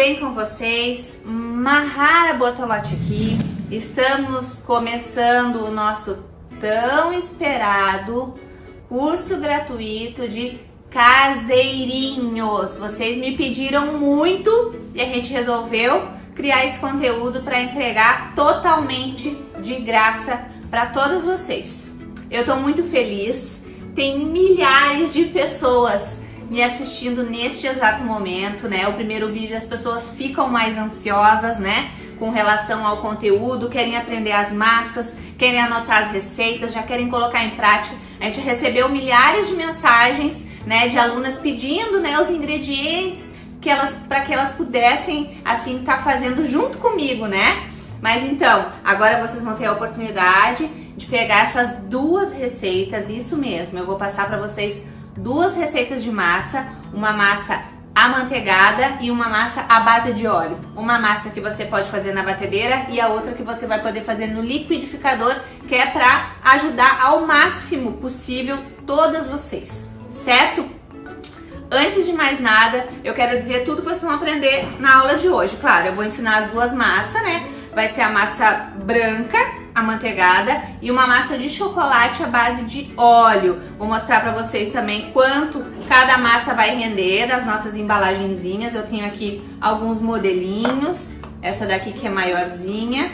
bem com vocês? Mahara Bortolotti aqui. Estamos começando o nosso tão esperado curso gratuito de caseirinhos. Vocês me pediram muito e a gente resolveu criar esse conteúdo para entregar totalmente de graça para todos vocês. Eu tô muito feliz. Tem milhares de pessoas me assistindo neste exato momento, né? O primeiro vídeo as pessoas ficam mais ansiosas, né? Com relação ao conteúdo, querem aprender as massas, querem anotar as receitas, já querem colocar em prática. A gente recebeu milhares de mensagens, né? De alunas pedindo, né? Os ingredientes para que elas pudessem, assim, estar fazendo junto comigo, né? Mas então, agora vocês vão ter a oportunidade de pegar essas duas receitas, isso mesmo, eu vou passar para vocês duas receitas de massa, uma massa amanteigada e uma massa à base de óleo. Uma massa que você pode fazer na batedeira e a outra que você vai poder fazer no liquidificador, que é para ajudar ao máximo possível todas vocês, certo? Antes de mais nada, eu quero dizer tudo que vocês vão aprender na aula de hoje. Claro, eu vou ensinar as duas massas, né? Vai ser a massa branca, amanteigada, e uma massa de chocolate à base de óleo. Vou mostrar para vocês também quanto cada massa vai render, as nossas embalagenzinhas. Eu tenho aqui alguns modelinhos, essa daqui que é maiorzinha,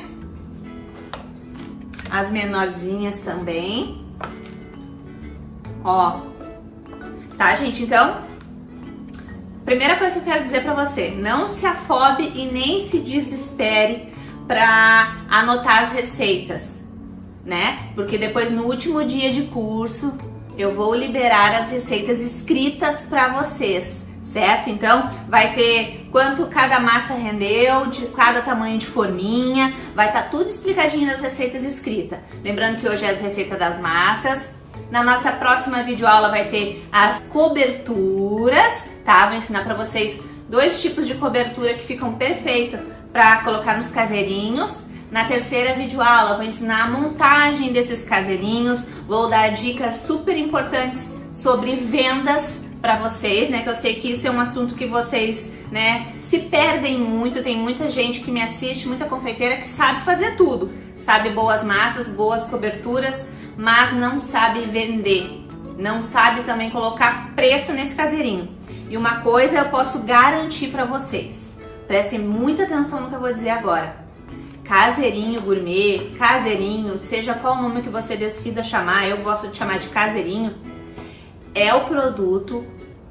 as menorzinhas também. Ó, tá, gente? Então, primeira coisa que eu quero dizer para você, não se afobe e nem se desespere para anotar as receitas, né? Porque depois no último dia de curso eu vou liberar as receitas escritas para vocês, certo? Então vai ter quanto cada massa rendeu, de cada tamanho de forminha, vai estar tudo explicadinho nas receitas escritas. Lembrando que hoje é as receitas das massas. Na nossa próxima videoaula vai ter as coberturas, tá? Vou ensinar para vocês dois tipos de cobertura que ficam perfeitos para colocar nos caseirinhos. Na terceira videoaula vou ensinar a montagem desses caseirinhos, vou dar dicas super importantes sobre vendas para vocês, né? Que eu sei que isso é um assunto que vocês, né, se perdem muito. Tem muita gente que me assiste, muita confeiteira que sabe fazer tudo, sabe boas massas, boas coberturas, mas não sabe vender, não sabe também colocar preço nesse caseirinho. E uma coisa eu posso garantir para vocês, prestem muita atenção no que eu vou dizer agora. Caseirinho gourmet, caseirinho, seja qual o nome que você decida chamar, eu gosto de chamar de caseirinho, é o produto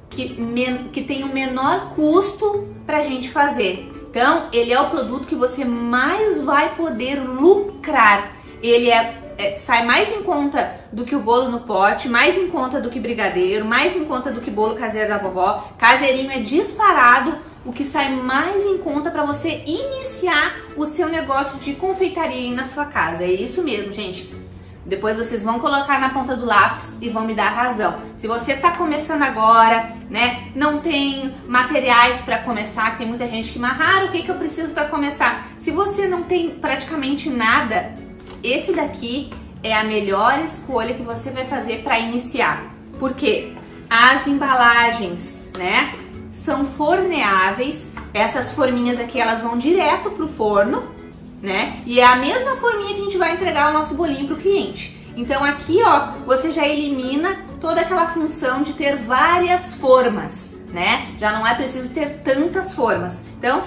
que tem o menor custo pra gente fazer. Então, ele é o produto que você mais vai poder lucrar. Ele sai mais em conta do que o bolo no pote, mais em conta do que brigadeiro, mais em conta do que bolo caseiro da vovó. Caseirinho é disparado o que sai mais em conta para você iniciar o seu negócio de confeitaria aí na sua casa. É isso mesmo, gente. Depois vocês vão colocar na ponta do lápis e vão me dar razão. Se você tá começando agora, né, não tem materiais para começar, tem muita gente que Mahara, o que eu preciso para começar? Se você não tem praticamente nada, esse daqui é a melhor escolha que você vai fazer para iniciar. Porque as embalagens, né, são forneáveis. Essas forminhas aqui, elas vão direto pro forno, né? E é a mesma forminha que a gente vai entregar o nosso bolinho pro cliente. Então aqui, ó, você já elimina toda aquela função de ter várias formas, né? Já não é preciso ter tantas formas. Então,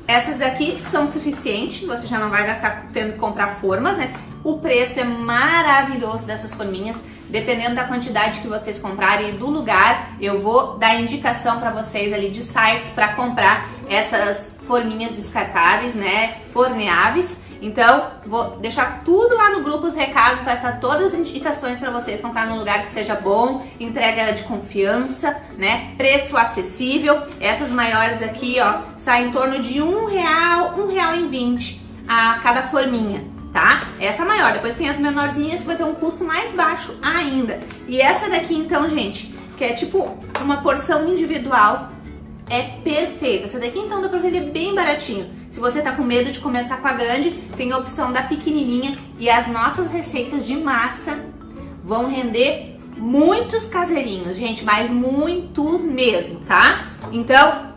essas daqui são suficientes, você já não vai gastar tendo que comprar formas, né? O preço é maravilhoso dessas forminhas, dependendo da quantidade que vocês comprarem e do lugar, eu vou dar indicação para vocês ali de sites para comprar essas forminhas descartáveis, né? Forneáveis. Então, vou deixar tudo lá no grupo, os recados, vai estar todas as indicações para vocês comprar num lugar que seja bom, entrega de confiança, né? Preço acessível. Essas maiores aqui, ó, saem em torno de R$1, R$1,20 a cada forminha, tá? Essa maior. Depois tem as menorzinhas que vai ter um custo mais baixo ainda. E essa daqui, então, gente, que é tipo uma porção individual, é perfeita. Essa daqui, então, dá pra vender bem baratinho. Se você tá com medo de começar com a grande, tem a opção da pequenininha. E as nossas receitas de massa vão render muitos caseirinhos, gente, mas muitos mesmo, tá? Então,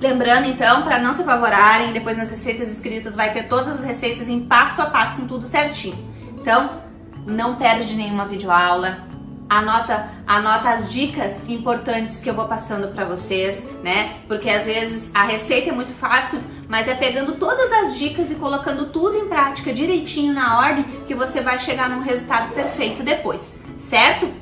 Lembrando então, para não se apavorarem, depois nas receitas escritas vai ter todas as receitas em passo a passo com tudo certinho. Então, não perde nenhuma videoaula. Anota as dicas importantes que eu vou passando para vocês, né? Porque às vezes a receita é muito fácil, mas é pegando todas as dicas e colocando tudo em prática direitinho na ordem que você vai chegar num resultado perfeito depois, certo?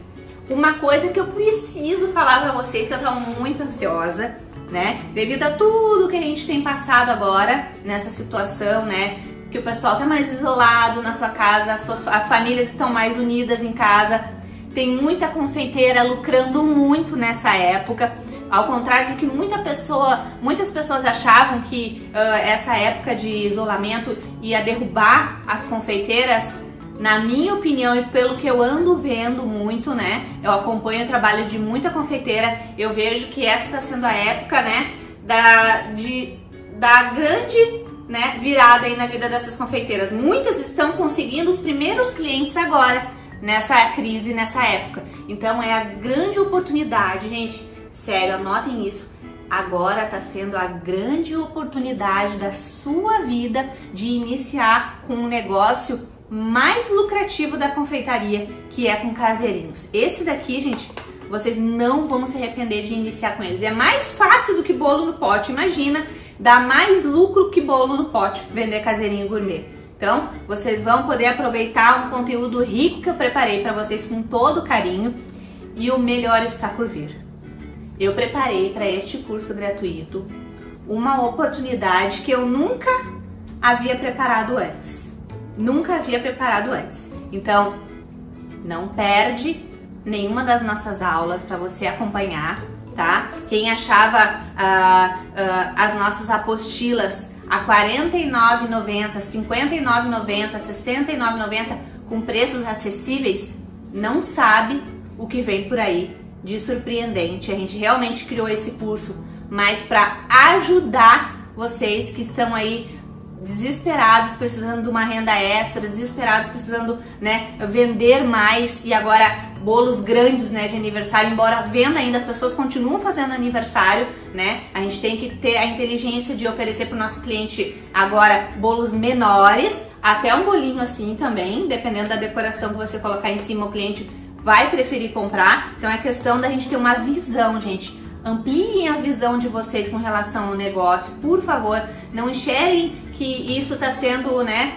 Uma coisa que eu preciso falar para vocês, que eu tô muito ansiosa, né? Devido a tudo que a gente tem passado agora nessa situação, né? Que o pessoal tá mais isolado na sua casa, as famílias estão mais unidas em casa. Tem muita confeiteira lucrando muito nessa época. Ao contrário do que muitas pessoas achavam que essa época de isolamento ia derrubar as confeiteiras. Na minha opinião e pelo que eu ando vendo muito, né? Eu acompanho o trabalho de muita confeiteira. Eu vejo que essa está sendo a época, né? Da grande, né, virada aí na vida dessas confeiteiras. Muitas estão conseguindo os primeiros clientes agora, nessa crise, nessa época. Então é a grande oportunidade, gente. Sério, anotem isso. Agora está sendo a grande oportunidade da sua vida de iniciar com um negócio mais lucrativo da confeitaria, que é com caseirinhos. Esse daqui, gente, vocês não vão se arrepender de iniciar com eles. É mais fácil do que bolo no pote. Imagina, dá mais lucro que bolo no pote vender caseirinho gourmet. Então, vocês vão poder aproveitar um conteúdo rico que eu preparei para vocês com todo carinho, e o melhor está por vir. Eu preparei para este curso gratuito uma oportunidade que eu nunca havia preparado antes. Nunca havia preparado antes. Então, não perde nenhuma das nossas aulas para você acompanhar, tá? Quem achava as nossas apostilas a R$ 49,90, R$ 59,90, R$ 69,90 com preços acessíveis, não sabe o que vem por aí de surpreendente. A gente realmente criou esse curso mais para ajudar vocês que estão aí desesperados, precisando de uma renda extra, desesperados, precisando, né, vender mais, e agora bolos grandes, né, de aniversário, embora venda ainda, as pessoas continuam fazendo aniversário, né, a gente tem que ter a inteligência de oferecer para o nosso cliente agora bolos menores, até um bolinho assim também, dependendo da decoração que você colocar em cima, o cliente vai preferir comprar. Então é questão da gente ter uma visão, gente. Ampliem a visão de vocês com relação ao negócio, por favor. Não enxerguem que isso está sendo, né,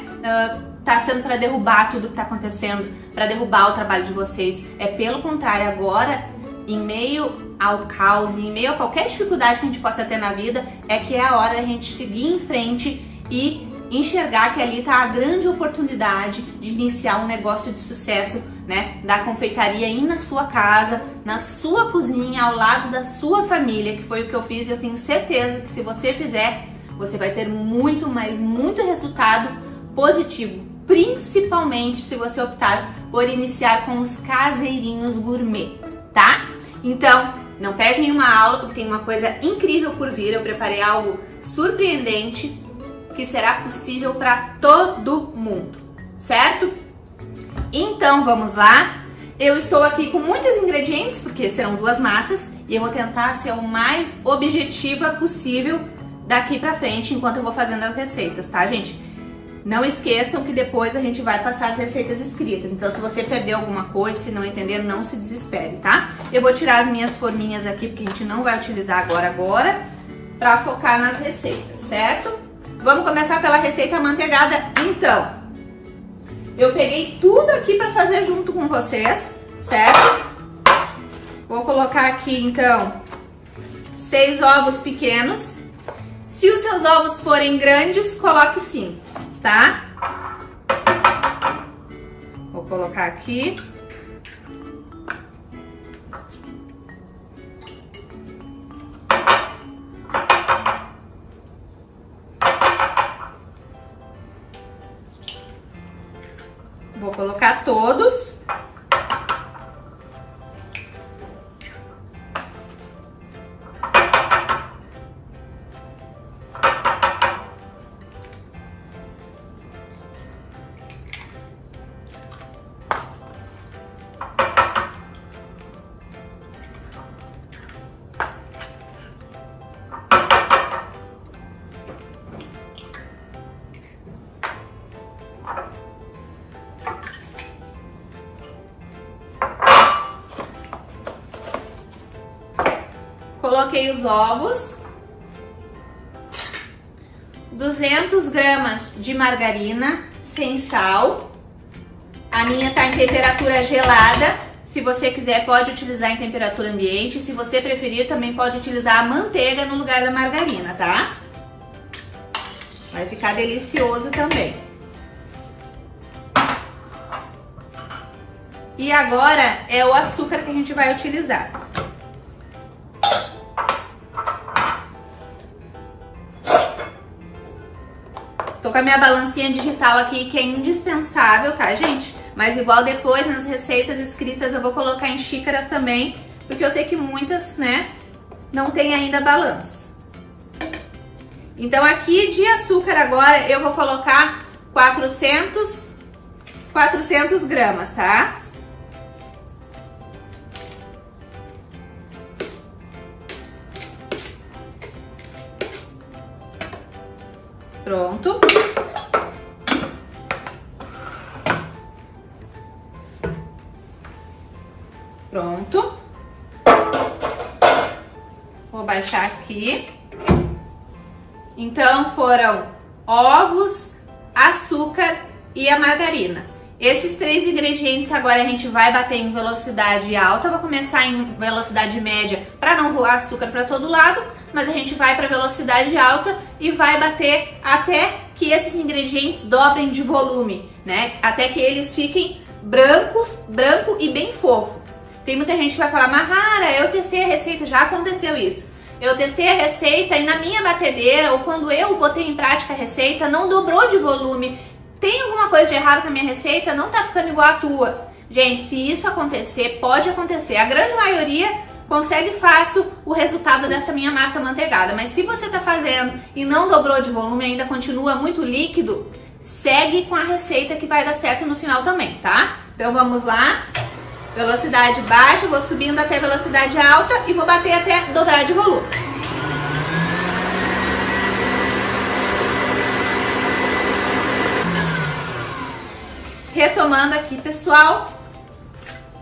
tá sendo para derrubar tudo que está acontecendo, para derrubar o trabalho de vocês. É pelo contrário, agora, em meio ao caos, em meio a qualquer dificuldade que a gente possa ter na vida, é que é a hora da gente seguir em frente e enxergar que ali está a grande oportunidade de iniciar um negócio de sucesso, né, da confeitaria aí na sua casa, na sua cozinha, ao lado da sua família, que foi o que eu fiz, e eu tenho certeza que se você fizer, você vai ter muito, mas muito resultado positivo, principalmente se você optar por iniciar com os caseirinhos gourmet, tá? Então, não perde nenhuma aula, porque tem uma coisa incrível por vir. Eu preparei algo surpreendente que será possível para todo mundo, certo? Então vamos lá. Eu estou aqui com muitos ingredientes, porque serão 2 massas, e eu vou tentar ser o mais objetiva possível daqui pra frente, enquanto eu vou fazendo as receitas, tá, gente? Não esqueçam que depois a gente vai passar as receitas escritas, então se você perdeu alguma coisa, se não entender, não se desespere, tá? Eu vou tirar as minhas forminhas aqui, porque a gente não vai utilizar agora, pra focar nas receitas, certo? Vamos começar pela receita amanteigada, então. Eu peguei tudo aqui para fazer junto com vocês, certo? Vou colocar aqui, então, 6 ovos pequenos. Se os seus ovos forem grandes, coloque 5, tá? Vou colocar aqui. Vou colocar todos. Coloquei os ovos, 200 gramas de margarina sem sal. A minha tá em temperatura gelada. Se você quiser, pode utilizar em temperatura ambiente. Se você preferir, também pode utilizar a manteiga no lugar da margarina, tá? Vai ficar delicioso também. E agora é o açúcar que a gente vai utilizar. Tô com a minha balancinha digital aqui, que é indispensável, tá, gente? Mas igual depois nas receitas escritas eu vou colocar em xícaras também, porque eu sei que muitas, né, não tem ainda balança. Então aqui de açúcar agora eu vou colocar 400 gramas, tá? Pronto. Pronto. Vou baixar aqui. Então foram ovos, açúcar e a margarina. Esses 3 ingredientes agora a gente vai bater em velocidade alta. Eu vou começar em velocidade média para não voar açúcar para todo lado, mas a gente vai para velocidade alta e vai bater até que esses ingredientes dobrem de volume, né? Até que eles fiquem branco e bem fofo. Tem muita gente que vai falar, Mahara, eu testei a receita, já aconteceu isso. Eu testei a receita e na minha batedeira, ou quando eu botei em prática a receita, não dobrou de volume. Tem alguma coisa de errado com a minha receita? Não tá ficando igual a tua. Gente, se isso acontecer, pode acontecer. A grande maioria consegue fácil o resultado dessa minha massa manteigada. Mas se você tá fazendo e não dobrou de volume, ainda continua muito líquido, segue com a receita que vai dar certo no final também, tá? Então vamos lá. Velocidade baixa, vou subindo até velocidade alta e vou bater até dobrar de volume. Retomando aqui, pessoal,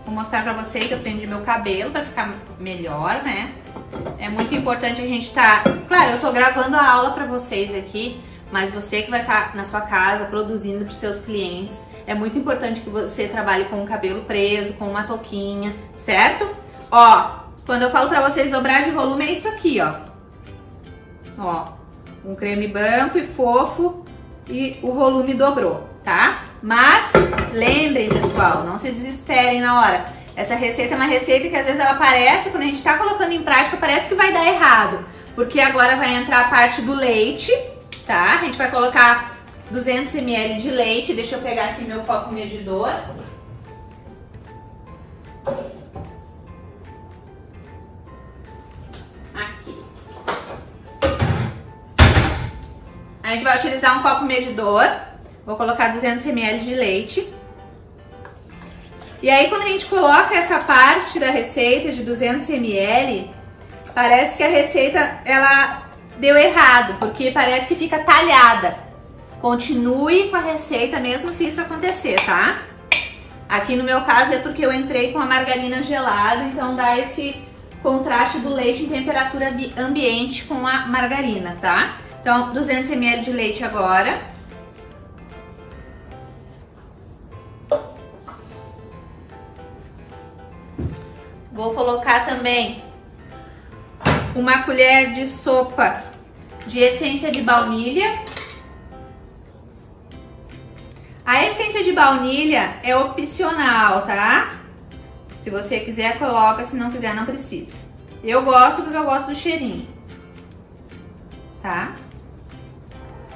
vou mostrar pra vocês, eu prendi meu cabelo pra ficar melhor, né? É muito importante a gente tá... Claro, eu tô gravando a aula pra vocês aqui, mas você que vai estar na sua casa produzindo pros seus clientes, é muito importante que você trabalhe com o cabelo preso, com uma touquinha, certo? Ó, quando eu falo pra vocês dobrar de volume, é isso aqui, ó. Ó, um creme branco e fofo e o volume dobrou, tá? Mas lembrem, pessoal, não se desesperem na hora. Essa receita é uma receita que às vezes ela parece, quando a gente tá colocando em prática, parece que vai dar errado. Porque agora vai entrar a parte do leite, tá? A gente vai colocar 200 ml de leite. Deixa eu pegar aqui meu copo medidor. Aqui. A gente vai utilizar um copo medidor. Vou colocar 200 ml de leite. E aí quando a gente coloca essa parte da receita de 200 ml, parece que a receita ela deu errado, porque parece que fica talhada. Continue com a receita mesmo se isso acontecer, tá? Aqui no meu caso é porque eu entrei com a margarina gelada, então dá esse contraste do leite em temperatura ambiente com a margarina, tá? Então 200 ml de leite agora. Vou colocar também uma colher de sopa de essência de baunilha. A essência de baunilha é opcional, tá? Se você quiser, coloca. Se não quiser, não precisa. Eu gosto porque eu gosto do cheirinho, tá?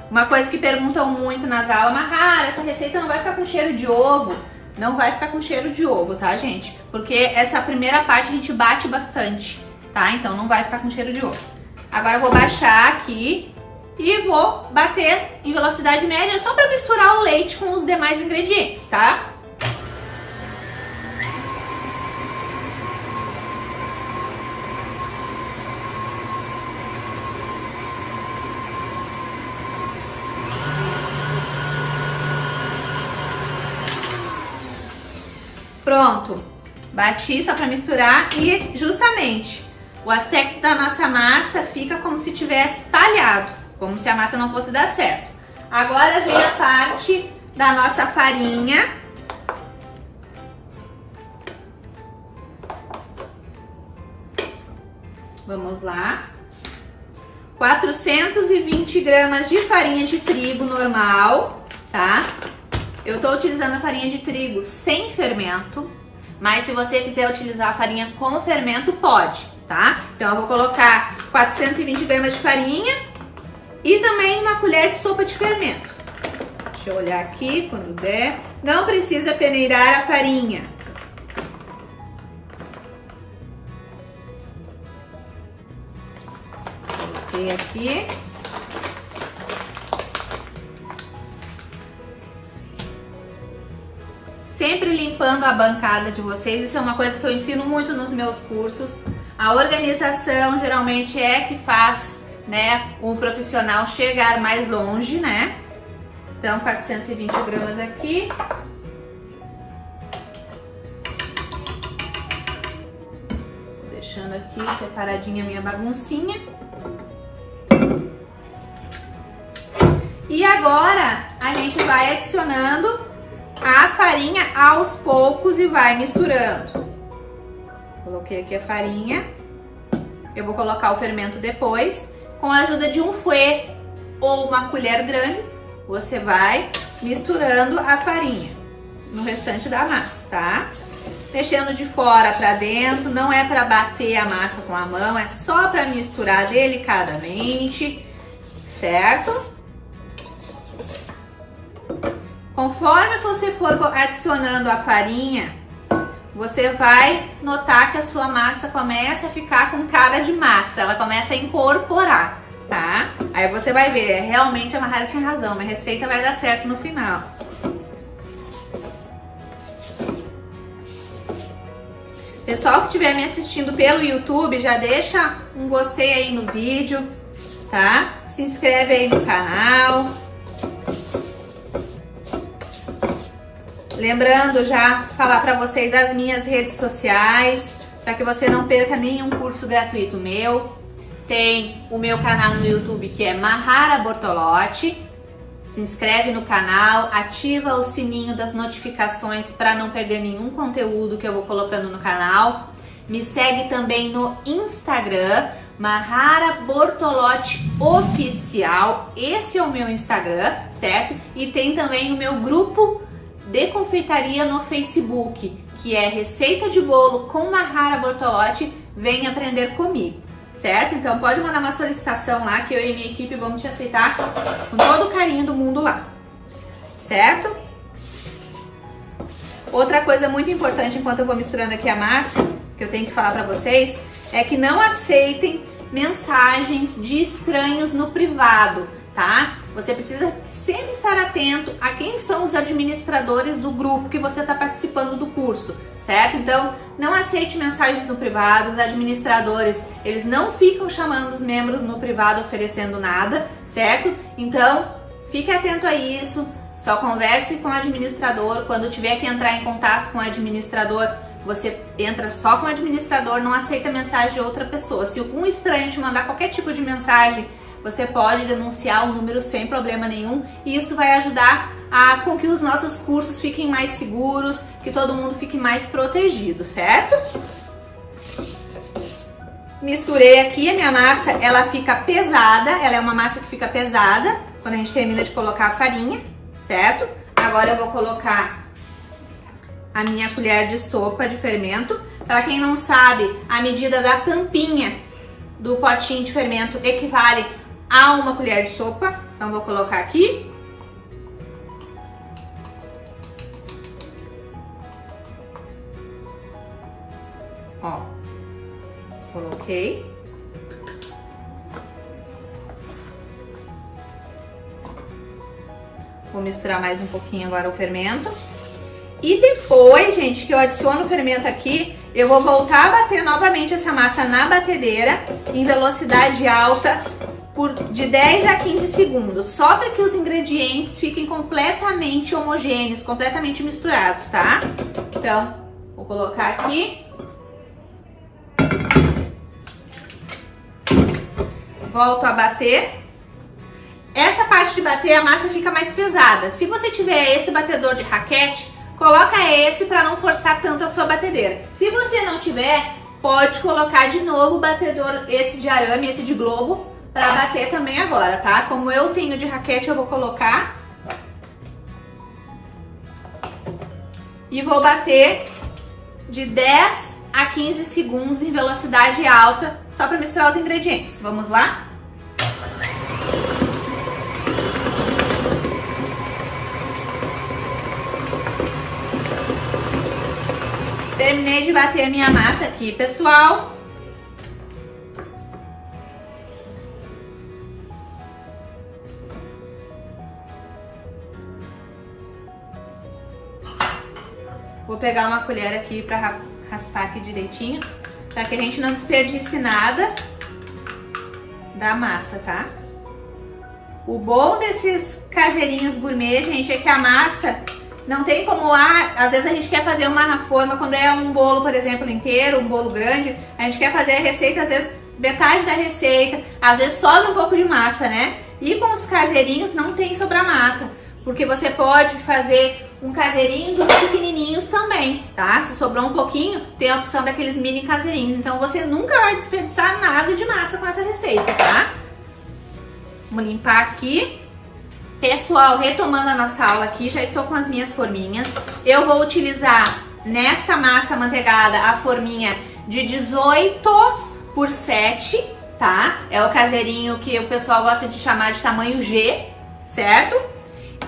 Uma coisa que perguntam muito nas aulas, Mahara, essa receita não vai ficar com cheiro de ovo? Não vai ficar com cheiro de ovo, tá, gente? Porque essa primeira parte a gente bate bastante, tá? Então não vai ficar com cheiro de ovo. Agora eu vou baixar aqui e vou bater em velocidade média só para misturar o leite com os demais ingredientes, tá? Pronto, bati só para misturar e justamente o aspecto da nossa massa fica como se tivesse talhado, como se a massa não fosse dar certo. Agora vem a parte da nossa farinha. Vamos lá. 420 gramas de farinha de trigo normal, tá? Eu tô utilizando a farinha de trigo sem fermento, mas se você quiser utilizar a farinha com fermento, pode, tá? Então eu vou colocar 420 gramas de farinha e também uma colher de sopa de fermento. Deixa eu olhar aqui quando der. Não precisa peneirar a farinha. Coloquei aqui. Sempre limpando a bancada de vocês, isso é uma coisa que eu ensino muito nos meus cursos. A organização geralmente é que faz, né, o profissional chegar mais longe, né? Então, 420 gramas aqui. Deixando aqui separadinha a minha baguncinha. E agora a gente vai adicionando a farinha aos poucos e vai misturando. Coloquei aqui a farinha. Eu vou colocar o fermento depois. Com a ajuda de um fouet ou uma colher grande, você vai misturando a farinha no restante da massa, tá? Mexendo de fora para dentro, não é para bater a massa com a mão, é só para misturar delicadamente, certo? Conforme você for adicionando a farinha, você vai notar que a sua massa começa a ficar com cara de massa, ela começa a incorporar, tá? Aí você vai ver, realmente a Mahara tinha razão, minha receita vai dar certo no final. Pessoal que estiver me assistindo pelo YouTube, já deixa um gostei aí no vídeo, tá? Se inscreve aí no canal. Lembrando já falar para vocês as minhas redes sociais, para que você não perca nenhum curso gratuito meu. Tem o meu canal no YouTube que é Mahara Bortolotti. Se inscreve no canal, ativa o sininho das notificações para não perder nenhum conteúdo que eu vou colocando no canal. Me segue também no Instagram, Mahara Bortolotti Oficial. Esse é o meu Instagram, certo? E tem também o meu grupo de confeitaria no Facebook, que é Receita de Bolo com Mahara Bortolotti. Vem aprender comigo, certo? Então pode mandar uma solicitação lá que eu e minha equipe vamos te aceitar com todo o carinho do mundo lá, certo? Outra coisa muito importante enquanto eu vou misturando aqui a massa, que eu tenho que falar pra vocês, é que não aceitem mensagens de estranhos no privado, tá? Você precisa sempre estar atento a quem são os administradores do grupo que você está participando do curso, certo? Então, não aceite mensagens no privado, os administradores, eles não ficam chamando os membros no privado oferecendo nada, certo? Então, fique atento a isso, só converse com o administrador, quando tiver que entrar em contato com o administrador, você entra só com o administrador, não aceita mensagem de outra pessoa. Se um estranho te mandar qualquer tipo de mensagem, você pode denunciar o número sem problema nenhum e isso vai ajudar com que os nossos cursos fiquem mais seguros, que todo mundo fique mais protegido, certo? Misturei aqui, a minha massa, ela fica pesada, ela é uma massa que fica pesada quando a gente termina de colocar a farinha, certo? Agora eu vou colocar a minha colher de sopa de fermento. Para quem não sabe, a medida da tampinha do potinho de fermento equivale a uma colher de sopa. Então vou colocar aqui. Ó, coloquei. Vou misturar mais um pouquinho agora o fermento. E depois, gente, que eu adiciono o fermento aqui, eu vou voltar a bater novamente essa massa na batedeira em velocidade alta por de 10 a 15 segundos, só para que os ingredientes fiquem completamente homogêneos, completamente misturados, tá? Então, vou colocar aqui. volto a bater. Essa parte de bater, a massa fica mais pesada. Se você tiver esse batedor de raquete, coloca esse para não forçar tanto a sua batedeira. Se você não tiver, pode colocar de novo o batedor, esse de arame, esse de globo, para bater também agora, tá? Como eu tenho de raquete, eu vou colocar. E vou bater de 10 a 15 segundos em velocidade alta, só para misturar os ingredientes. Vamos lá? Terminei de bater a minha massa aqui, pessoal. Vou pegar uma colher aqui para raspar aqui direitinho, para que a gente não desperdice nada da massa, tá? O bom desses caseirinhos gourmet, gente, é que a massa não tem como, às vezes a gente quer fazer uma forma, quando é um bolo, por exemplo, inteiro, um bolo grande, a gente quer fazer a receita, às vezes metade da receita, às vezes sobra um pouco de massa, né? E com os caseirinhos não tem sobrar massa, porque você pode fazer um caseirinho dos pequenininhos também, tá? Se sobrou um pouquinho, tem a opção daqueles mini caseirinhos, então você nunca vai desperdiçar nada de massa com essa receita, tá? Vamos limpar aqui. Pessoal, retomando a nossa aula aqui, já estou com as minhas forminhas. Eu vou utilizar nesta massa amanteigada a forminha de 18 por 7, tá? É o caseirinho que o pessoal gosta de chamar de tamanho G, certo?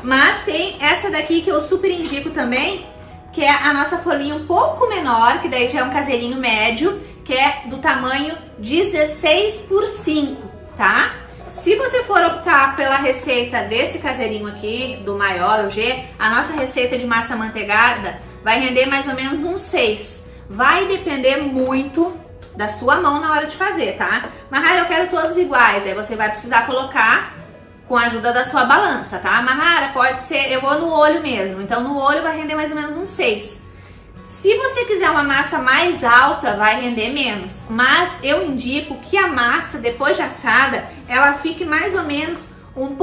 Mas tem essa daqui que eu super indico também, que é a nossa forminha um pouco menor, que daí já é um caseirinho médio, que é do tamanho 16 por 5, tá? Se você for optar pela receita desse caseirinho aqui, do maior, o G, a nossa receita de massa amanteigada vai render mais ou menos uns 6. Vai depender muito da sua mão na hora de fazer, tá? Mahara, eu quero todos iguais, aí você vai precisar colocar com a ajuda da sua balança, tá? Mahara, pode ser, eu vou no olho mesmo, então no olho vai render mais ou menos uns 6. Se você quiser uma massa mais alta, vai render menos. Mas eu indico que a massa, depois de assada, ela fique mais ou menos um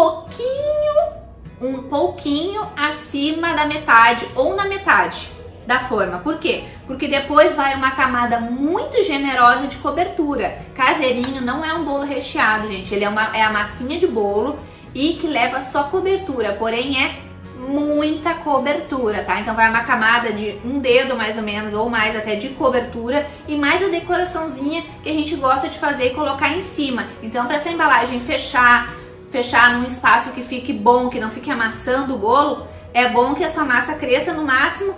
pouquinho acima da metade ou na metade da forma. Por quê? Porque depois vai uma camada muito generosa de cobertura. Caseirinho não é um bolo recheado, gente. Ele é a massinha de bolo e que leva só cobertura, porém é muita cobertura, tá? Então vai uma camada de um dedo mais ou menos, ou mais até, de cobertura, e mais a decoraçãozinha que a gente gosta de fazer e colocar em cima. Então para essa embalagem fechar num espaço que fique bom, que não fique amassando o bolo, é bom que a sua massa cresça no máximo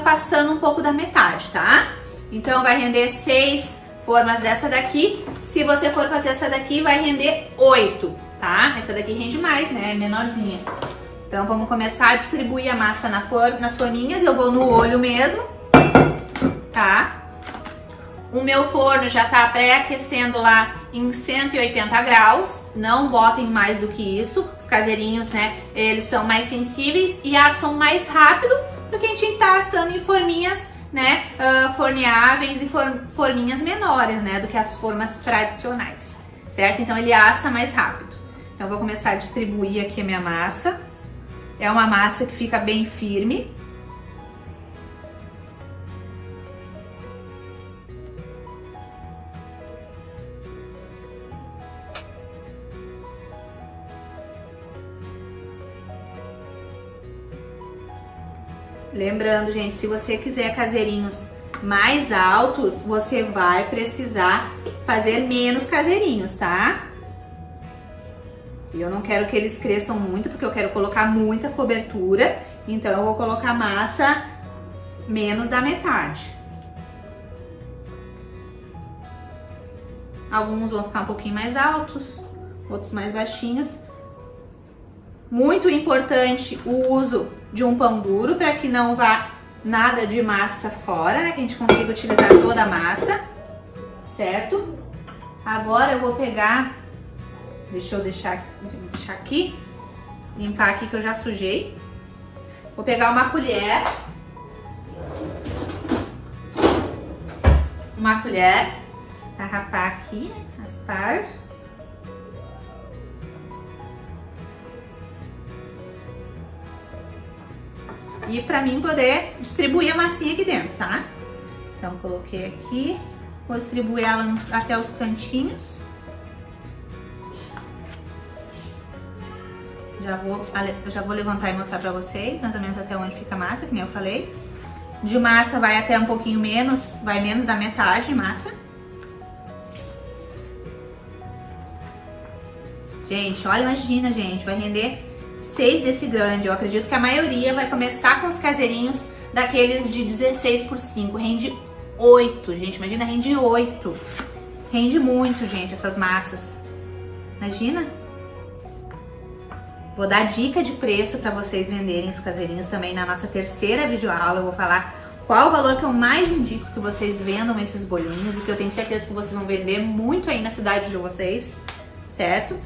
passando um pouco da metade, tá? Então vai render 6 formas dessa daqui. Se você for fazer essa daqui, vai render 8, tá? Essa daqui rende mais, né? É menorzinha. Então vamos começar a distribuir a massa nas forminhas. Eu vou no olho mesmo, tá? O meu forno já tá pré-aquecendo lá em 180 graus. Não botem mais do que isso. Os caseirinhos, né, eles são mais sensíveis e assam mais rápido, porque a gente tá assando em forminhas, né, forneáveis e forminhas menores, né, do que as formas tradicionais, certo? Então ele assa mais rápido. Então eu vou começar a distribuir aqui a minha massa. É uma massa que fica bem firme. Lembrando, gente, se você quiser caseirinhos mais altos, você vai precisar fazer menos caseirinhos, tá? E eu não quero que eles cresçam muito, porque eu quero colocar muita cobertura. Então eu vou colocar massa menos da metade. Alguns vão ficar um pouquinho mais altos, outros mais baixinhos. Muito importante o uso de um pão duro, para que não vá nada de massa fora, né? Que a gente consiga utilizar toda a massa, certo? Agora eu vou pegar... Deixa eu deixar aqui, limpar aqui que eu já sujei. Vou pegar uma colher para rapar aqui, raspar. e pra mim poder distribuir a massinha aqui dentro, tá? Então coloquei aqui, vou distribuir ela até os cantinhos. Eu já vou levantar e mostrar pra vocês, mais ou menos até onde fica a massa, que nem eu falei. De massa vai até um pouquinho menos, vai menos da metade de massa. Gente, olha, imagina, gente, vai render 6 desse grande. Eu acredito que a maioria vai começar com os caseirinhos daqueles de 16 por 5. Rende 8, gente, imagina, rende 8. Rende muito, gente, essas massas. Imagina. Vou dar dica de preço para vocês venderem os caseirinhos também na nossa terceira videoaula. Eu vou falar qual o valor que eu mais indico que vocês vendam esses bolinhos e que eu tenho certeza que vocês vão vender muito aí na cidade de vocês, certo?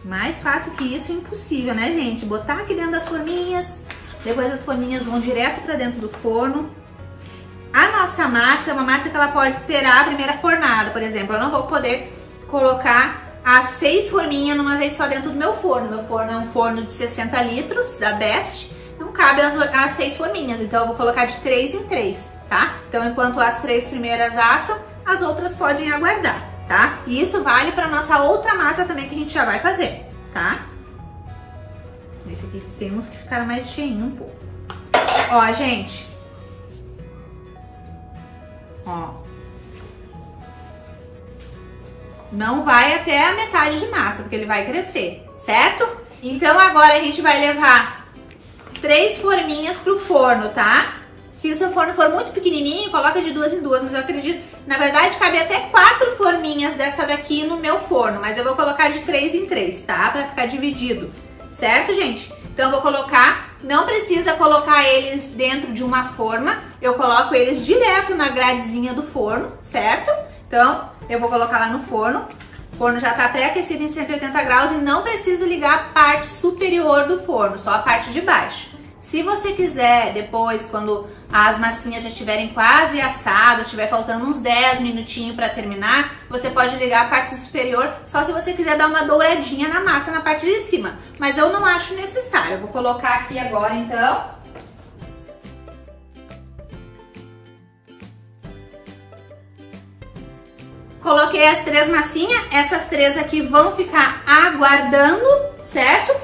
Mais fácil que isso, impossível, né, gente? Botar aqui dentro das forminhas, depois as forminhas vão direto para dentro do forno. A nossa massa é uma massa que ela pode esperar a primeira fornada, por exemplo. Eu não vou poder colocar as 6 forminhas numa vez só dentro do meu forno. Meu forno é um forno de 60 litros da Best, não cabe as 6 forminhas, então eu vou colocar de 3 em 3, tá? Então enquanto as 3 primeiras assam, as outras podem aguardar, tá? E isso vale para nossa outra massa também que a gente já vai fazer, tá? Esse aqui tem uns que ficaram mais cheinho um pouco. Ó, gente. Ó. Não vai até a metade de massa, porque ele vai crescer, certo? Então agora a gente vai levar 3 forminhas pro forno, tá? Se o seu forno for muito pequenininho, coloca de 2 em 2, mas eu acredito, na verdade, cabe até 4 forminhas dessa daqui no meu forno, mas eu vou colocar de 3 em 3, tá? Pra ficar dividido, certo, gente? Então eu vou colocar, não precisa colocar eles dentro de uma forma, eu coloco eles direto na gradezinha do forno, certo? Então, eu vou colocar lá no forno. O forno já está pré-aquecido em 180 graus e não preciso ligar a parte superior do forno, só a parte de baixo. Se você quiser, depois, quando as massinhas já estiverem quase assadas, estiver faltando uns 10 minutinhos para terminar, você pode ligar a parte superior, só se você quiser dar uma douradinha na massa na parte de cima. Mas eu não acho necessário. Eu vou colocar aqui agora, então. Coloquei as 3 massinhas, essas 3 aqui vão ficar aguardando, certo?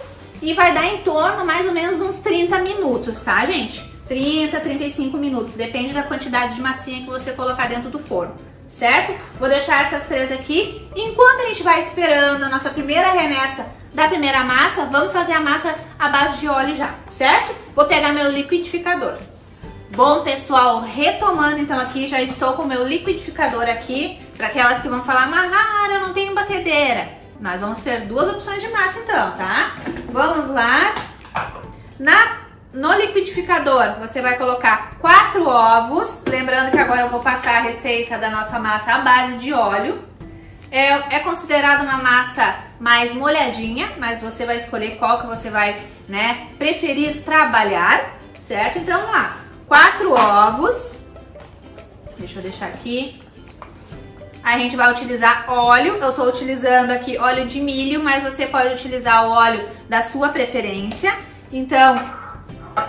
E vai dar em torno mais ou menos uns 30 minutos, tá, gente? 30, 35 minutos, depende da quantidade de massinha que você colocar dentro do forno, certo? Vou deixar essas 3 aqui. Enquanto a gente vai esperando a nossa primeira remessa da primeira massa, vamos fazer a massa à base de óleo já, certo? Vou pegar meu liquidificador. Bom, pessoal, retomando então aqui, já estou com o meu liquidificador aqui. Para aquelas que vão falar, Mahara, eu não tenho batedeira. Nós vamos ter 2 opções de massa então, tá? Vamos lá. No liquidificador, você vai colocar 4 ovos. Lembrando que agora eu vou passar a receita da nossa massa à base de óleo. É considerada uma massa mais molhadinha, mas você vai escolher qual que você vai, né, preferir trabalhar, certo? Então, vamos lá. 4 ovos. Deixa eu deixar aqui. A gente vai utilizar óleo. Eu tô utilizando aqui óleo de milho, mas você pode utilizar o óleo da sua preferência. Então,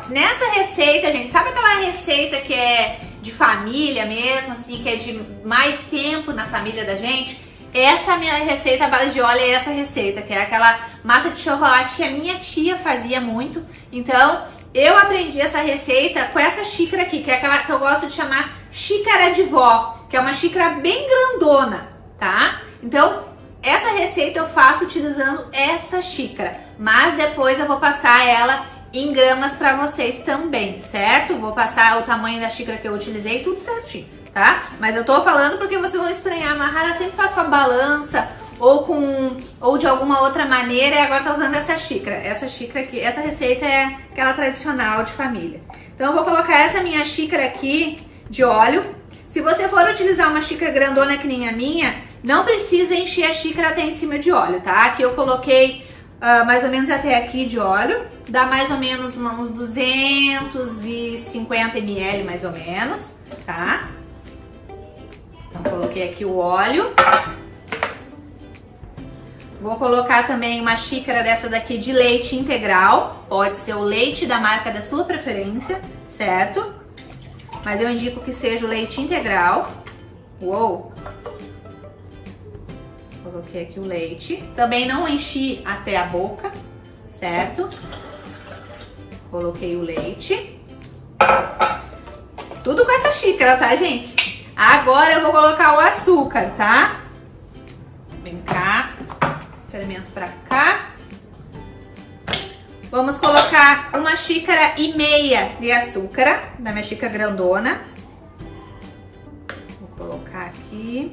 nessa receita, gente, sabe aquela receita que é de família mesmo, assim, que é de mais tempo na família da gente? Essa minha receita à base de óleo é essa receita, que é aquela massa de chocolate que a minha tia fazia muito. Então, eu aprendi essa receita com essa xícara aqui, que é aquela que eu gosto de chamar xícara de vó, que é uma xícara bem grandona, tá? Então, essa receita eu faço utilizando essa xícara, mas depois eu vou passar ela em gramas pra vocês também, certo? Vou passar o tamanho da xícara que eu utilizei, tudo certinho, tá? Mas eu tô falando porque vocês vão estranhar, Mahara, eu sempre faço com a balança ou de alguma outra maneira, e agora tá usando essa xícara. Essa xícara aqui, essa receita é aquela tradicional de família. Então eu vou colocar essa minha xícara aqui de óleo. Se você for utilizar uma xícara grandona que nem a minha, não precisa encher a xícara até em cima de óleo, tá? Aqui eu coloquei mais ou menos até aqui de óleo, dá mais ou menos uns 250 ml mais ou menos, tá? Então coloquei aqui o óleo. Vou colocar também uma xícara dessa daqui de leite integral. Pode ser o leite da marca da sua preferência, certo? Mas eu indico que seja o leite integral. Uou! Coloquei aqui o leite. Também não enchi até a boca, certo? Coloquei o leite. Tudo com essa xícara, tá, gente? Agora eu vou colocar o açúcar, tá? Vem cá. Fermento pra cá. Vamos colocar 1,5 xícaras de açúcar, da minha xícara grandona. Vou colocar aqui.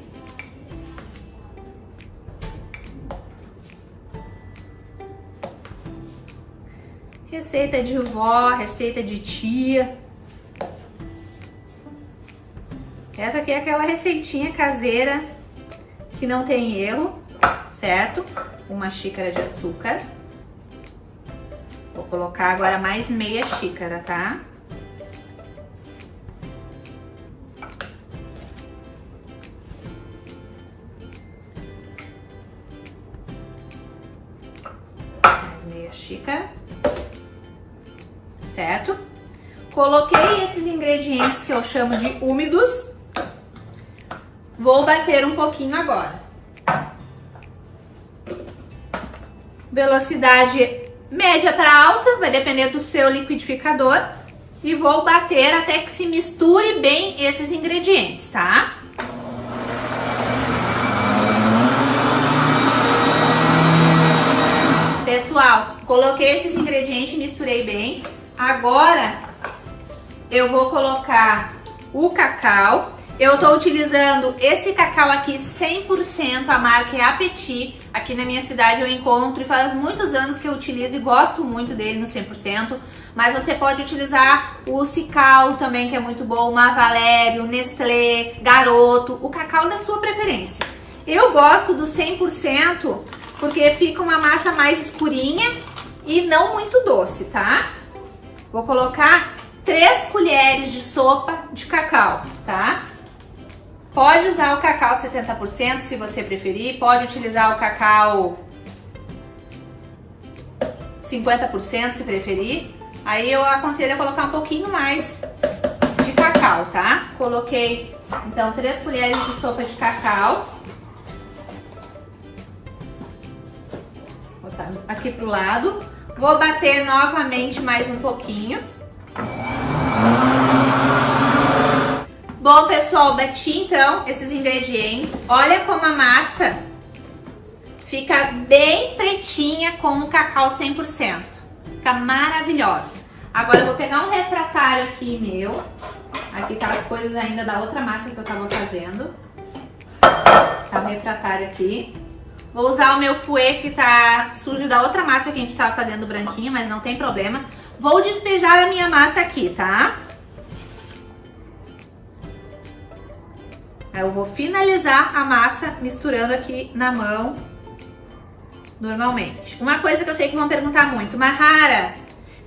Receita de vó, receita de tia. Essa aqui é aquela receitinha caseira que não tem erro, certo? 1 xícara de açúcar. Vou colocar agora mais meia xícara, tá? Mais meia xícara. Certo? Coloquei esses ingredientes que eu chamo de úmidos. Vou bater um pouquinho agora. Velocidade média para alta, vai depender do seu liquidificador. E vou bater até que se misture bem esses ingredientes, tá? Pessoal, coloquei esses ingredientes, misturei bem. Agora eu vou colocar o cacau. Eu tô utilizando esse cacau aqui 100%, a marca é Apeti. Aqui na minha cidade eu encontro e faz muitos anos que eu utilizo e gosto muito dele no 100%. Mas você pode utilizar o Cical também, que é muito bom, o Mavalério, Nestlé, Garoto, o cacau da sua preferência. Eu gosto do 100% porque fica uma massa mais escurinha e não muito doce, tá? Vou colocar 3 colheres de sopa de cacau, tá? Pode usar o cacau 70% se você preferir, pode utilizar o cacau 50% se preferir. Aí eu aconselho a colocar um pouquinho mais de cacau, tá? Coloquei então 3 colheres de sopa de cacau. Vou botar aqui pro lado. Vou bater novamente mais um pouquinho. Bom, pessoal, bati então esses ingredientes. Olha como a massa fica bem pretinha com o cacau 100%. Fica maravilhosa. Agora eu vou pegar um refratário aqui meu. Aqui tá as coisas ainda da outra massa que eu tava fazendo. Tá o refratário aqui. Vou usar o meu fouet que tá sujo da outra massa que a gente tava fazendo branquinho, mas não tem problema. Vou despejar a minha massa aqui, tá? Aí eu vou finalizar a massa misturando aqui na mão, normalmente. Uma coisa que eu sei que vão perguntar muito, Mahara,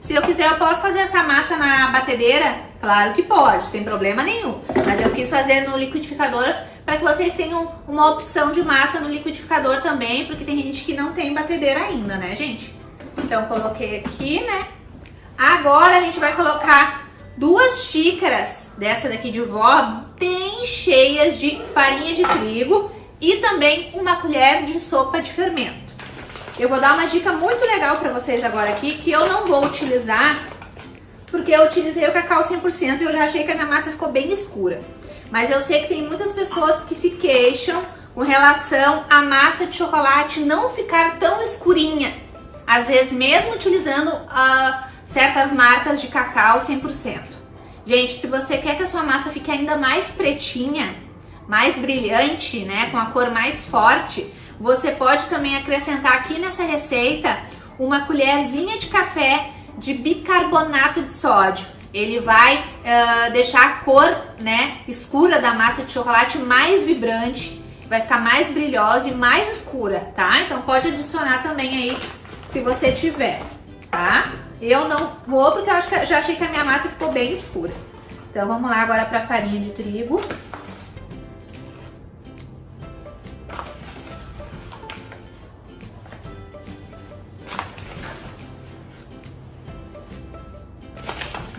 se eu quiser eu posso fazer essa massa na batedeira? Claro que pode, sem problema nenhum. Mas eu quis fazer no liquidificador para que vocês tenham uma opção de massa no liquidificador também, porque tem gente que não tem batedeira ainda, né, gente? Então coloquei aqui, né? Agora a gente vai colocar 2 xícaras dessa daqui de vó, bem cheias de farinha de trigo e também 1 colher de sopa de fermento. Eu vou dar uma dica muito legal para vocês agora aqui, que eu não vou utilizar, porque eu utilizei o cacau 100% e eu já achei que a minha massa ficou bem escura. Mas eu sei que tem muitas pessoas que se queixam com relação à massa de chocolate não ficar tão escurinha. Às vezes mesmo utilizando certas marcas de cacau 100%. Gente, se você quer que a sua massa fique ainda mais pretinha, mais brilhante, né, com a cor mais forte, você pode também acrescentar aqui nessa receita 1 colherzinha de café de bicarbonato de sódio. Ele vai deixar a cor, né, escura da massa de chocolate mais vibrante, vai ficar mais brilhosa e mais escura, tá? Então pode adicionar também aí se você tiver, tá? Eu não vou porque eu já achei que a minha massa ficou bem escura. Então vamos lá agora para a farinha de trigo.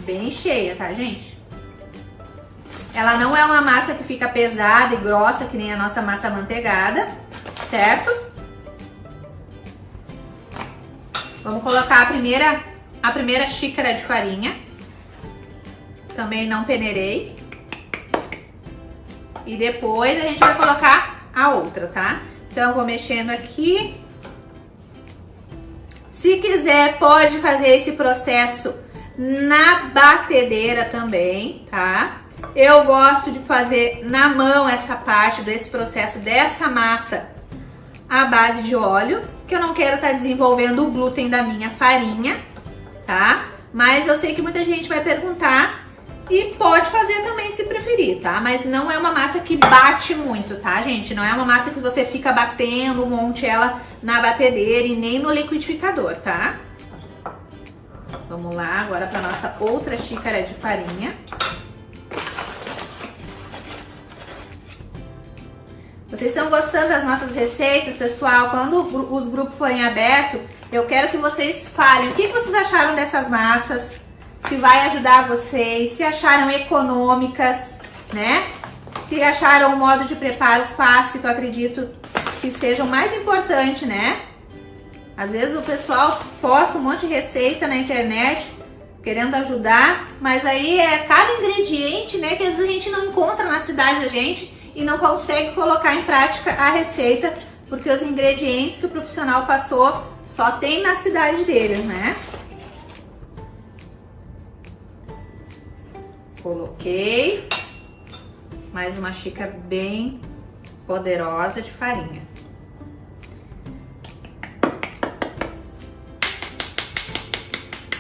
bem cheia, tá, gente? Ela não é uma massa que fica pesada e grossa, que nem a nossa massa amanteigada, certo? Vamos colocar a primeira xícara de farinha. Também não peneirei. E depois a gente vai colocar a outra, tá? Então, vou mexendo aqui. Se quiser, pode fazer esse processo na batedeira também, tá? Eu gosto de fazer na mão essa parte desse processo dessa massa à base de óleo, que eu não quero estar desenvolvendo o glúten da minha farinha, tá? Mas eu sei que muita gente vai perguntar e pode fazer também se preferir, tá? Mas não é uma massa que bate muito, tá, gente? Não é uma massa que você fica batendo um monte ela na batedeira e nem no liquidificador, tá? Vamos lá agora para nossa outra xícara de farinha. Vocês estão gostando das nossas receitas, pessoal? Quando os grupos forem abertos, eu quero que vocês falem o que vocês acharam dessas massas, se vai ajudar vocês, se acharam econômicas, né? Se acharam um modo de preparo fácil, que eu acredito que seja o mais importante, né? Às vezes o pessoal posta um monte de receita na internet, querendo ajudar, mas aí é cada ingrediente, né, que às vezes a gente não encontra na cidade da gente e não consegue colocar em prática a receita, porque os ingredientes que o profissional passou só tem na cidade deles, né? Coloquei mais uma xícara bem poderosa de farinha.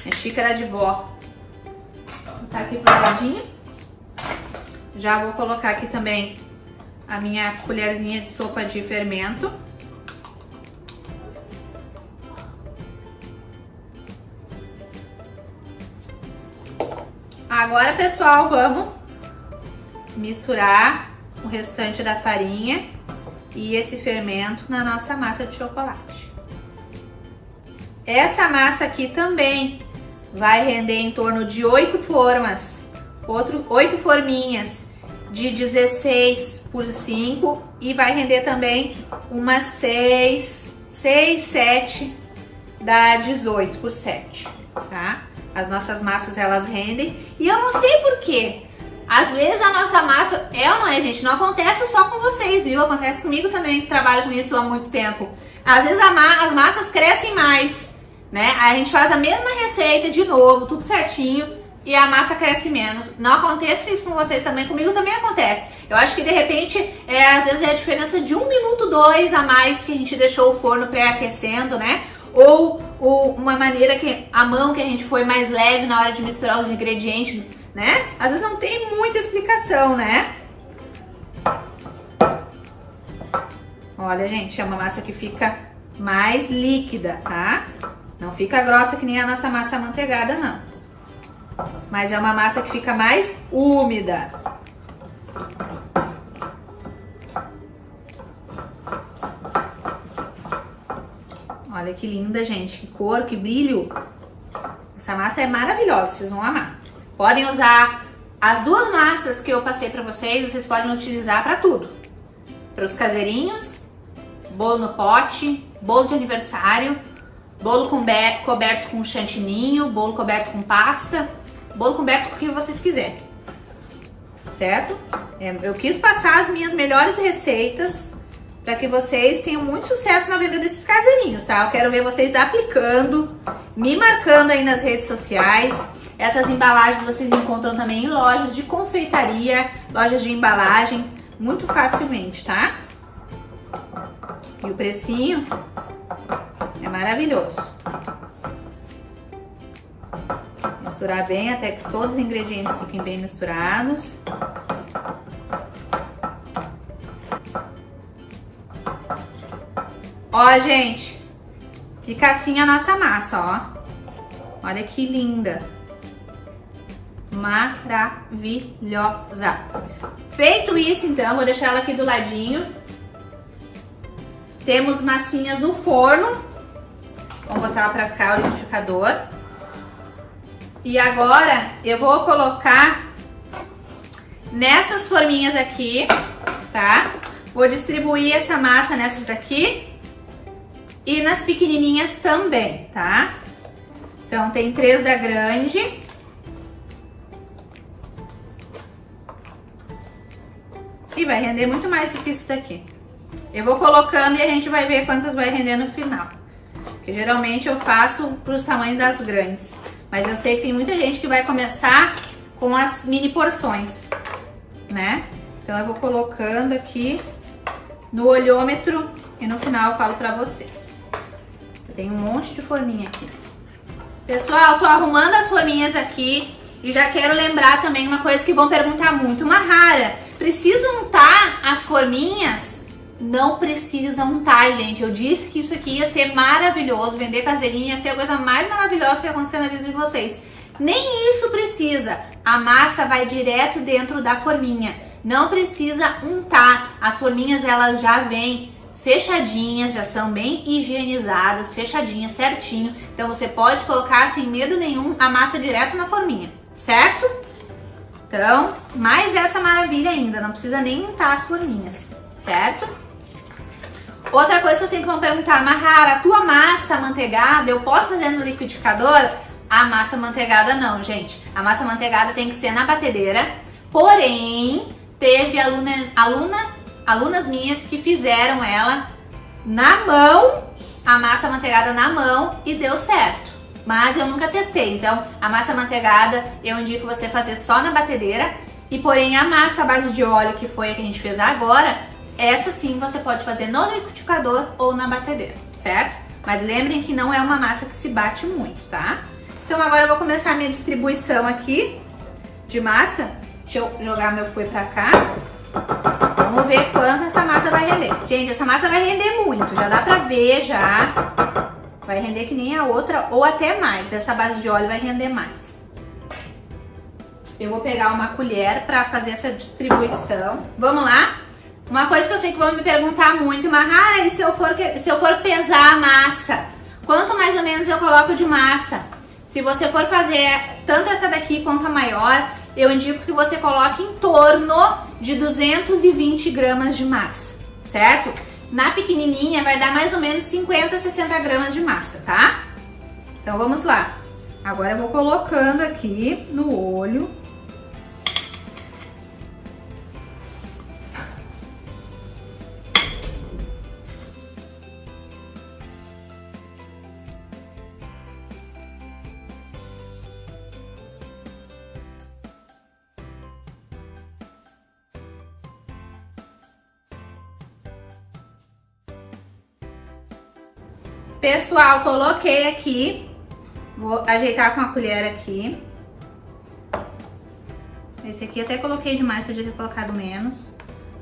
Minha xícara de vó tá aqui pro ladinho. Já vou colocar aqui também a minha colherzinha de sopa de fermento. Agora, pessoal, vamos misturar o restante da farinha e esse fermento na nossa massa de chocolate. Essa massa aqui também vai render em torno de 8 formas, 8 forminhas de 16 por 5 e vai render também umas 6, 7 dá 18 por 7, tá? As nossas massas, elas rendem. E eu não sei porquê. Às vezes a nossa massa, ou não é, gente? Não acontece só com vocês, viu? Acontece comigo também, que trabalho com isso há muito tempo. Às vezes as massas crescem mais, né? Aí a gente faz a mesma receita de novo, tudo certinho, e a massa cresce menos. Não acontece isso com vocês também, comigo também acontece. Eu acho que de repente, às vezes é a diferença de 1 minuto, 2 a mais que a gente deixou o forno pré-aquecendo, né? Ou uma maneira que a mão que a gente foi mais leve na hora de misturar os ingredientes, né? Às vezes não tem muita explicação, né? Olha, gente, é uma massa que fica mais líquida, tá? Não fica grossa que nem a nossa massa amanteigada, não. Mas é uma massa que fica mais úmida. Olha que linda, gente, que cor, que brilho. Essa massa é maravilhosa, vocês vão amar. Podem usar as duas massas que eu passei pra vocês, vocês podem utilizar pra tudo. Para os caseirinhos, bolo no pote, bolo de aniversário, bolo coberto com chantininho, bolo coberto com pasta, bolo coberto com o que vocês quiserem. Certo? Eu quis passar as minhas melhores receitas para que vocês tenham muito sucesso na venda desses caseirinhos, tá? Eu quero ver vocês aplicando, me marcando aí nas redes sociais. Essas embalagens vocês encontram também em lojas de confeitaria, lojas de embalagem, muito facilmente, tá? E o precinho é maravilhoso. Misturar bem até que todos os ingredientes fiquem bem misturados. Ó, gente, fica assim a nossa massa, ó. Olha que linda. Maravilhosa. Feito isso, então, vou deixar ela aqui do ladinho. Temos massinhas no forno. Vamos botar ela pra cá, o liquidificador. E agora eu vou colocar nessas forminhas aqui, tá? Vou distribuir essa massa nessas daqui e nas pequenininhas também, tá? Então tem 3 da grande. E vai render muito mais do que isso daqui. Eu vou colocando e a gente vai ver quantas vai render no final. Porque geralmente eu faço para os tamanhos das grandes. Mas eu sei que tem muita gente que vai começar com as mini porções, né? Então eu vou colocando aqui no olhômetro e no final eu falo pra vocês. Eu tenho um monte de forminha aqui. Pessoal, tô arrumando as forminhas aqui e já quero lembrar também uma coisa que vão perguntar muito. Mahara, precisa untar as forminhas? Não precisa untar, gente. Eu disse que isso aqui ia ser maravilhoso, vender caseirinho ia ser a coisa mais maravilhosa que ia acontecer na vida de vocês. Nem isso precisa. A massa vai direto dentro da forminha. Não precisa untar. As forminhas, elas já vêm fechadinhas, já são bem higienizadas, fechadinhas, certinho. Então você pode colocar sem medo nenhum a massa direto na forminha, certo? Então, mais essa maravilha ainda, não precisa nem untar as forminhas, certo? Outra coisa que eu sei que vão perguntar, Mahara, a tua massa amanteigada, eu posso fazer no liquidificador? A massa amanteigada não, gente. A massa amanteigada tem que ser na batedeira, porém, teve alunas minhas que fizeram ela na mão, a massa amanteigada na mão e deu certo. Mas eu nunca testei, então a massa amanteigada eu indico você fazer só na batedeira. E porém a massa à base de óleo, que foi a que a gente fez agora, essa sim você pode fazer no liquidificador ou na batedeira, certo? Mas lembrem que não é uma massa que se bate muito, tá? Então agora eu vou começar a minha distribuição aqui de massa. Deixa eu jogar meu fouet pra cá. Vamos ver quanto essa massa vai render. Gente, essa massa vai render muito, já dá pra ver já. Vai render que nem a outra ou até mais. Essa base de óleo vai render mais. Eu vou pegar uma colher pra fazer essa distribuição. Vamos lá? Uma coisa que eu sei que vão me perguntar muito, Mahara, e se eu for pesar a massa? Quanto mais ou menos eu coloco de massa? Se você for fazer tanto essa daqui quanto a maior, eu indico que você coloque em torno de 220 gramas de massa, certo? Na pequenininha vai dar mais ou menos 50, 60 gramas de massa, tá? Então vamos lá. Agora eu vou colocando aqui no olho. Pessoal, coloquei aqui, vou ajeitar com a colher aqui. Esse aqui até coloquei demais, podia ter colocado menos.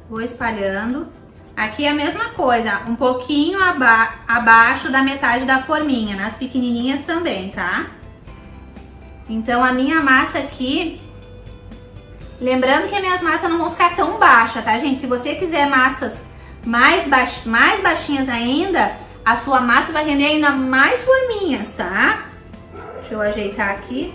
Vou espalhando. Aqui é a mesma coisa, um pouquinho abaixo da metade da forminha, nas pequenininhas também, tá? Então a minha massa aqui, lembrando que as minhas massas não vão ficar tão baixas, tá, gente? Se você quiser massas mais baixinhas ainda, a sua massa vai render ainda mais forminhas, tá? Deixa eu ajeitar aqui.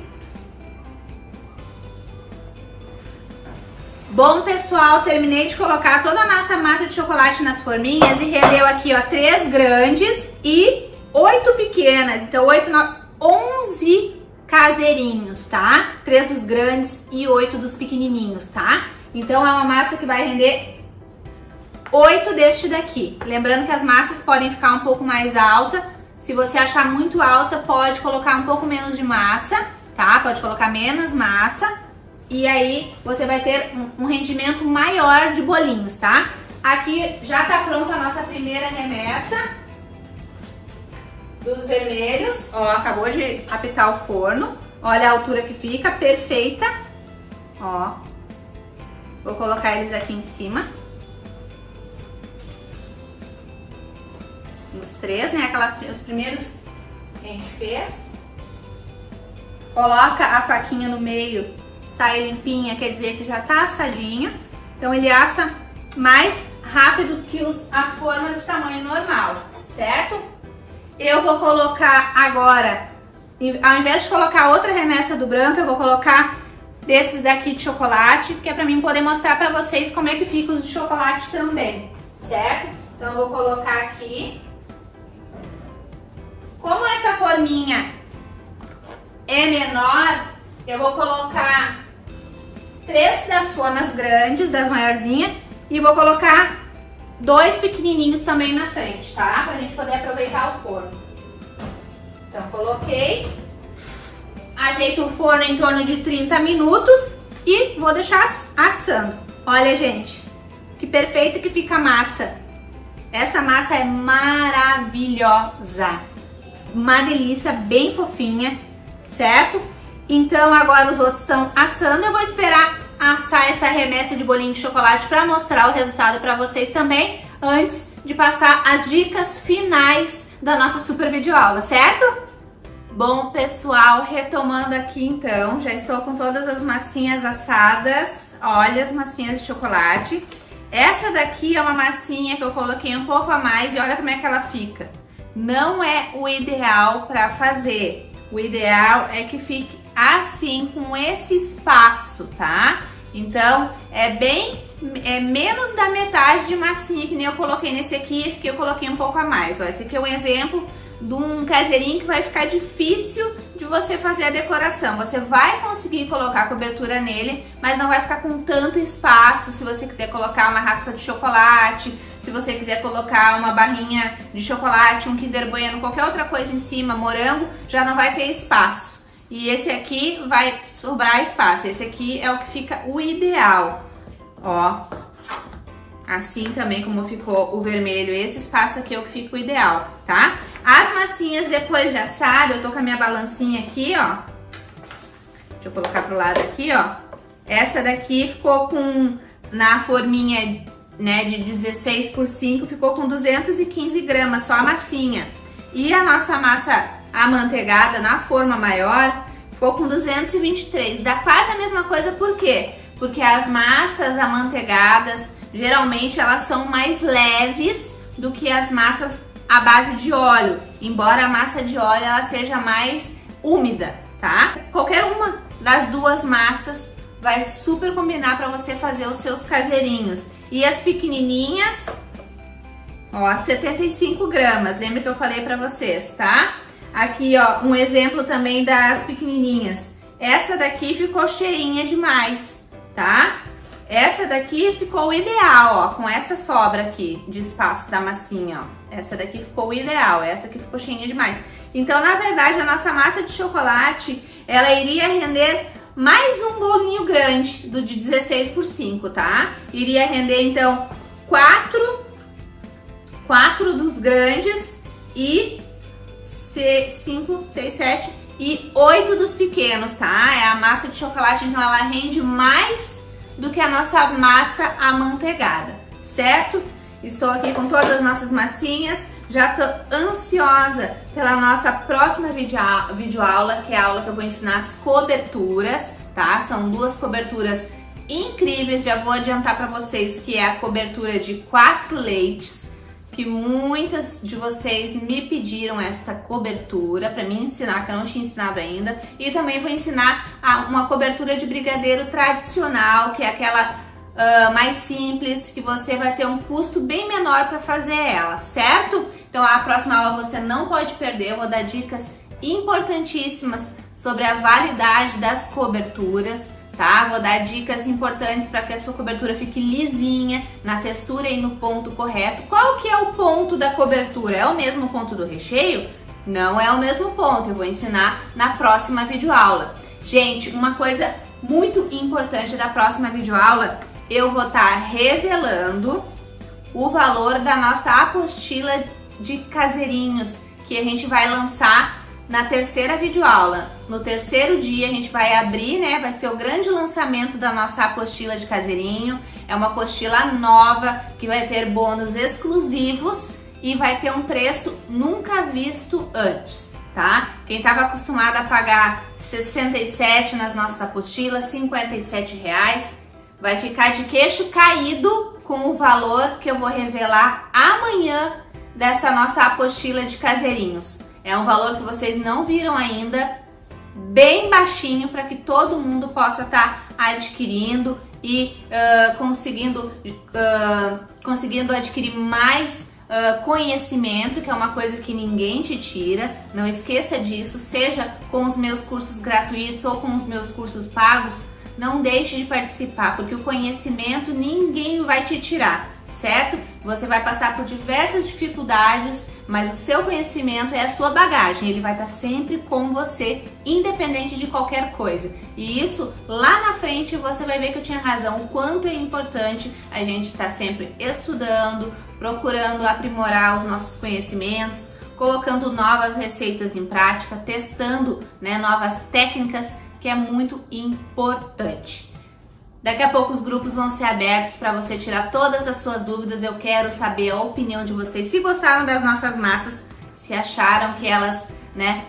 Bom, pessoal, terminei de colocar toda a nossa massa de chocolate nas forminhas e rendeu aqui, ó, 3 grandes e 8 pequenas. Então, 11 caseirinhos, tá? 3 dos grandes e 8 dos pequenininhos, tá? Então, é uma massa que vai render 8 deste daqui. Lembrando que as massas podem ficar um pouco mais alta. Se você achar muito alta, pode colocar um pouco menos de massa, tá? Pode colocar menos massa. E aí você vai ter um rendimento maior de bolinhos, tá? Aqui já tá pronta a nossa primeira remessa dos vermelhos. Ó, acabou de apitar o forno. Olha a altura que fica, perfeita. Ó, vou colocar eles aqui em cima. Os 3, né? Os primeiros que a gente fez. Coloca a faquinha no meio, sai limpinha, quer dizer que já tá assadinho. Então ele assa mais rápido que as formas de tamanho normal, certo? Eu vou colocar agora ao invés de colocar outra remessa do branco, eu vou colocar desses daqui de chocolate, que é pra mim poder mostrar pra vocês como é que fica os de chocolate também, certo? Então eu vou colocar aqui. Como essa forminha é menor, eu vou colocar 3 das formas grandes, das maiorzinhas, e vou colocar 2 pequenininhos também na frente, tá? Pra gente poder aproveitar o forno. Então coloquei, ajeito o forno em torno de 30 minutos e vou deixar assando. Olha, gente, que perfeito que fica a massa. Essa massa é maravilhosa. Uma delícia, bem fofinha, certo? Então agora os outros estão assando. Eu vou esperar assar essa remessa de bolinho de chocolate para mostrar o resultado para vocês também, antes de passar as dicas finais da nossa super videoaula, certo? Bom, pessoal, retomando aqui então, já estou com todas as massinhas assadas. Olha as massinhas de chocolate. Essa daqui é uma massinha que eu coloquei um pouco a mais e olha como é que ela fica. Não é o ideal para fazer. O ideal é que fique assim, com esse espaço, tá? Então, é menos da metade de massinha que nem eu coloquei nesse aqui. Esse aqui eu coloquei um pouco a mais. Ó, esse aqui é um exemplo de um caseirinho que vai ficar difícil de você fazer a decoração. Você vai conseguir colocar cobertura nele, mas não vai ficar com tanto espaço. Se você quiser colocar uma raspa de chocolate, se você quiser colocar uma barrinha de chocolate, um Kinder Bueno, qualquer outra coisa em cima, morango, já não vai ter espaço. E esse aqui vai sobrar espaço. Esse aqui é o que fica o ideal. Ó, assim também como ficou o vermelho, esse espaço aqui é o que fica o ideal, tá? As massinhas depois de assado, eu tô com a minha balancinha aqui, ó. Deixa eu colocar pro lado aqui, ó. Essa daqui ficou com, na forminha, né, de 16 por 5, ficou com 215 gramas, só a massinha. E a nossa massa amanteigada na forma maior ficou com 223. Dá quase a mesma coisa, por quê? Porque as massas amanteigadas, geralmente elas são mais leves do que as massas à base de óleo, embora a massa de óleo ela seja mais úmida, tá? Qualquer uma das duas massas vai super combinar para você fazer os seus caseirinhos. E as pequenininhas, ó, 75 gramas, lembra que eu falei para vocês, tá? Aqui, ó, um exemplo também das pequenininhas. Essa daqui ficou cheinha demais, tá? Essa daqui ficou o ideal, ó, com essa sobra aqui de espaço da massinha, ó. Essa daqui ficou o ideal, essa aqui ficou cheinha demais. Então, na verdade, a nossa massa de chocolate, ela iria render mais um bolinho grande, do de 16 por 5, tá? Iria render, então, 4 dos grandes e 5, 6, 7 e 8 dos pequenos, tá? É a massa de chocolate, então ela rende mais do que a nossa massa amanteigada, certo? Estou aqui com todas as nossas massinhas, já tô ansiosa pela nossa próxima videoaula, que é a aula que eu vou ensinar as coberturas, tá? São 2 coberturas incríveis, já vou adiantar para vocês que é a cobertura de 4 leites, que muitas de vocês me pediram esta cobertura para me ensinar, que eu não tinha ensinado ainda. E também vou ensinar uma cobertura de brigadeiro tradicional, que é aquela mais simples, que você vai ter um custo bem menor para fazer ela, certo? Então a próxima aula você não pode perder, eu vou dar dicas importantíssimas sobre a validade das coberturas, tá? Vou dar dicas importantes para que a sua cobertura fique lisinha, na textura e no ponto correto. Qual que é o ponto da cobertura? É o mesmo ponto do recheio? Não é o mesmo ponto, eu vou ensinar na próxima videoaula. Gente, uma coisa muito importante da próxima videoaula, eu vou estar revelando o valor da nossa apostila de caseirinhos, que a gente vai lançar na terceira videoaula. No terceiro dia a gente vai abrir, né? Vai ser o grande lançamento da nossa apostila de caseirinho. É uma apostila nova que vai ter bônus exclusivos e vai ter um preço nunca visto antes, tá? Quem estava acostumado a pagar 67 nas nossas apostilas, R$57, vai ficar de queixo caído com o valor que eu vou revelar amanhã dessa nossa apostila de caseirinhos. É um valor que vocês não viram ainda, bem baixinho, para que todo mundo possa estar adquirindo e conseguindo adquirir mais conhecimento, que é uma coisa que ninguém te tira. Não esqueça disso, seja com os meus cursos gratuitos ou com os meus cursos pagos, não deixe de participar, porque o conhecimento ninguém vai te tirar, certo? Você vai passar por diversas dificuldades, mas o seu conhecimento é a sua bagagem, ele vai estar sempre com você, independente de qualquer coisa. E isso, lá na frente, você vai ver que eu tinha razão, o quanto é importante a gente estar sempre estudando, procurando aprimorar os nossos conhecimentos, colocando novas receitas em prática, testando, né, novas técnicas, que é muito importante. Daqui a pouco os grupos vão ser abertos para você tirar todas as suas dúvidas. Eu quero saber a opinião de vocês, se gostaram das nossas massas, se acharam que elas, né,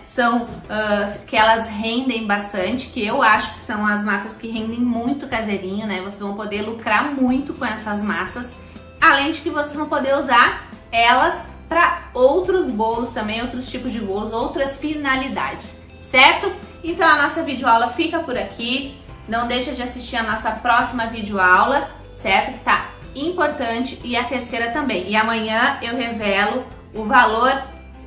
que elas rendem bastante, que eu acho que são as massas que rendem muito caseirinho, né? Vocês vão poder lucrar muito com essas massas, além de que vocês vão poder usar elas para outros bolos também, outros tipos de bolos, outras finalidades, certo? Então a nossa videoaula fica por aqui. Não deixa de assistir a nossa próxima videoaula, certo? Que tá importante, e a terceira também. E amanhã eu revelo o valor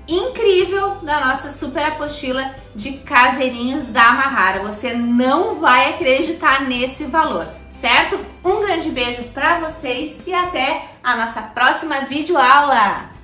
incrível da nossa super apostila de caseirinhos da Mahara. Você não vai acreditar nesse valor, certo? Um grande beijo pra vocês e até a nossa próxima videoaula!